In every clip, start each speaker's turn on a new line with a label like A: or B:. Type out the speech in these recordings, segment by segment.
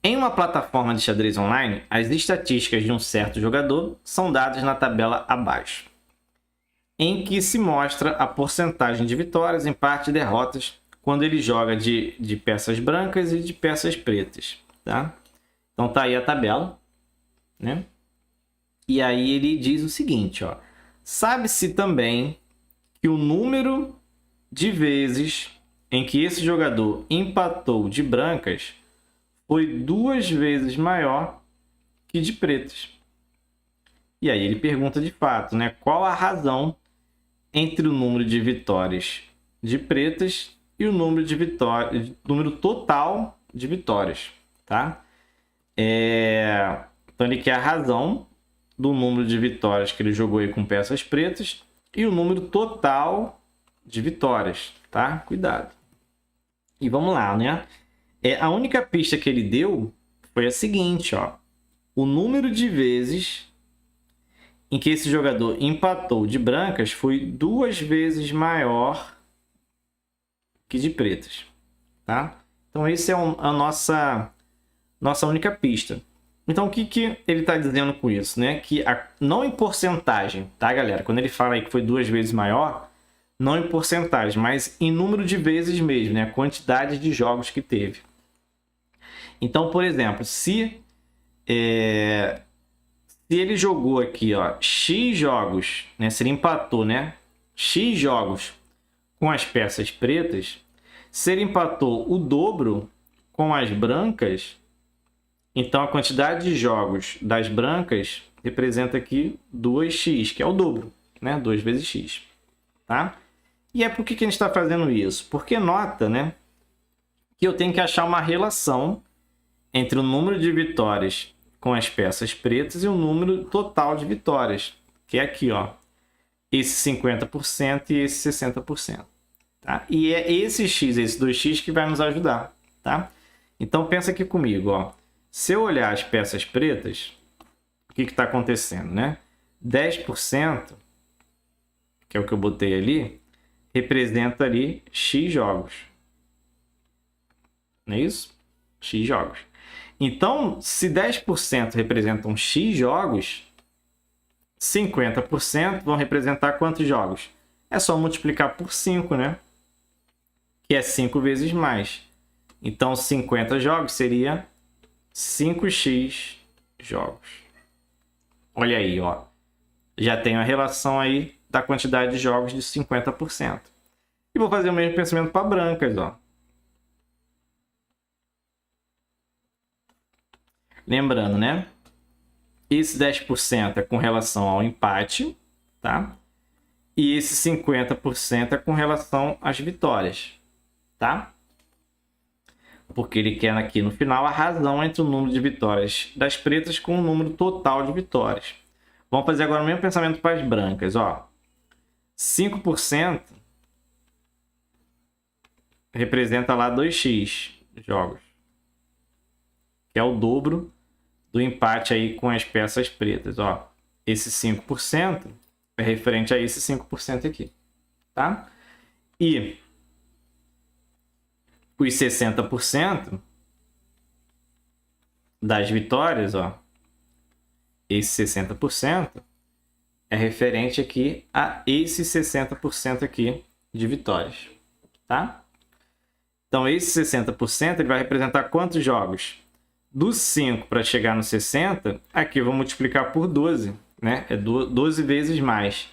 A: Em uma plataforma de xadrez online, as estatísticas de um certo jogador são dadas na tabela abaixo, em que se mostra a porcentagem de vitórias, empates e derrotas quando ele joga de peças brancas e de peças pretas, tá? Então tá aí a tabela, né? E aí ele diz o seguinte, ó: sabe-se também que o número de vezes em que esse jogador empatou de brancas foi 2 vezes maior que de pretas. E aí ele pergunta de fato, né, qual a razão entre o número de vitórias de pretas e o número de vitórias, número total de vitórias, tá? Então ele quer a razão do número de vitórias que ele jogou aí com peças pretas e o número total de vitórias, tá? Cuidado. E vamos lá, né? A única pista que ele deu foi a seguinte, ó: o número de vezes em que esse jogador empatou de brancas foi 2 vezes maior que de pretas, tá? Então esse é a nossa única pista. Então o que ele está dizendo com isso, né? Que não em porcentagem, tá, galera? Quando ele fala aí que foi 2 vezes maior, não em porcentagem, mas em número de vezes mesmo, né? A quantidade de jogos que teve. Então, por exemplo, se ele jogou aqui, ó, X jogos, né? Se ele empatou, né? X jogos com as peças pretas, se ele empatou o dobro com as brancas, então a quantidade de jogos das brancas representa aqui 2x, que é o dobro, né? 2 vezes x, tá? E por que a gente está fazendo isso? Porque nota, né, que eu tenho que achar uma relação entre o número de vitórias com as peças pretas e o número total de vitórias, que é aqui, ó, esse 50% e esse 60%. Tá? E é esse x, esse 2x, que vai nos ajudar. Tá? Então pensa aqui comigo. Ó. Se eu olhar as peças pretas, o que está acontecendo? Né? 10%, que é o que eu botei ali, representa ali x jogos. Não é isso? X jogos. Então, se 10% representam x jogos, 50% vão representar quantos jogos? É só multiplicar por 5, né? Que é 5 vezes mais. Então, 50 jogos seria 5x jogos. Olha aí, ó. Já tenho a relação aí da quantidade de jogos de 50%. E vou fazer o mesmo pensamento para brancas, ó. Lembrando, né? Esse 10% é com relação ao empate, tá? E esse 50% é com relação às vitórias, tá? Porque ele quer aqui no final a razão entre o número de vitórias das pretas com o número total de vitórias. Vamos fazer agora o mesmo pensamento para as brancas, ó. 5% representa lá 2x jogos, que é o dobro do empate aí com as peças pretas, ó. Esse 5% é referente a esse 5% aqui, tá? E os 60% das vitórias, ó, esse 60% é referente aqui a esse 60% aqui de vitórias, tá? Então, esse 60% ele vai representar quantos jogos? Do 5 para chegar no 60, aqui eu vou multiplicar por 12, né? É 12 vezes mais.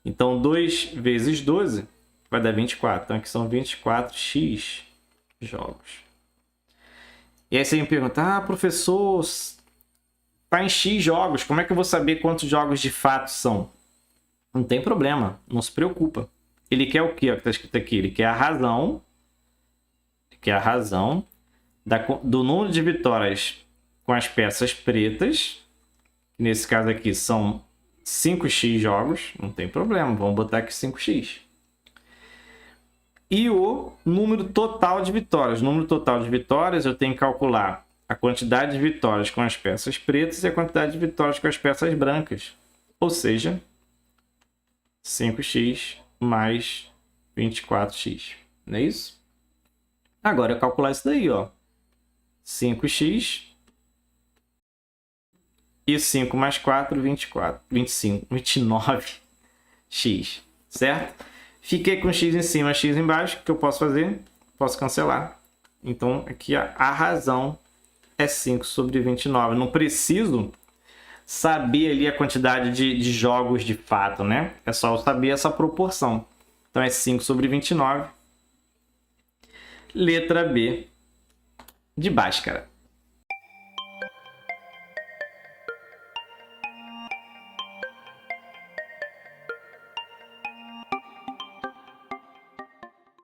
A: Então, 2 vezes 12 vai dar 24. Então, aqui são 24x jogos. E aí você me pergunta, professor, tá em x jogos, como é que eu vou saber quantos jogos de fato são? Não tem problema, não se preocupa. Ele quer o que está escrito aqui? Ele quer a razão, do número de vitórias com as peças pretas, que nesse caso aqui são 5x jogos, não tem problema, vamos botar aqui 5x. E o número total de vitórias. O número total de vitórias eu tenho que calcular a quantidade de vitórias com as peças pretas e a quantidade de vitórias com as peças brancas. Ou seja, 5x mais 24x. Não é isso? Agora eu calcular isso daí, ó. 5x E 5 mais 4, 24. 25, 29x, certo? Fiquei com x em cima, x embaixo. O que eu posso fazer? Posso cancelar. Então, aqui a razão é 5 sobre 29. Não preciso saber ali a quantidade de jogos de fato, né? É só eu saber essa proporção. Então, é 5 sobre 29. Letra B de Bhaskara.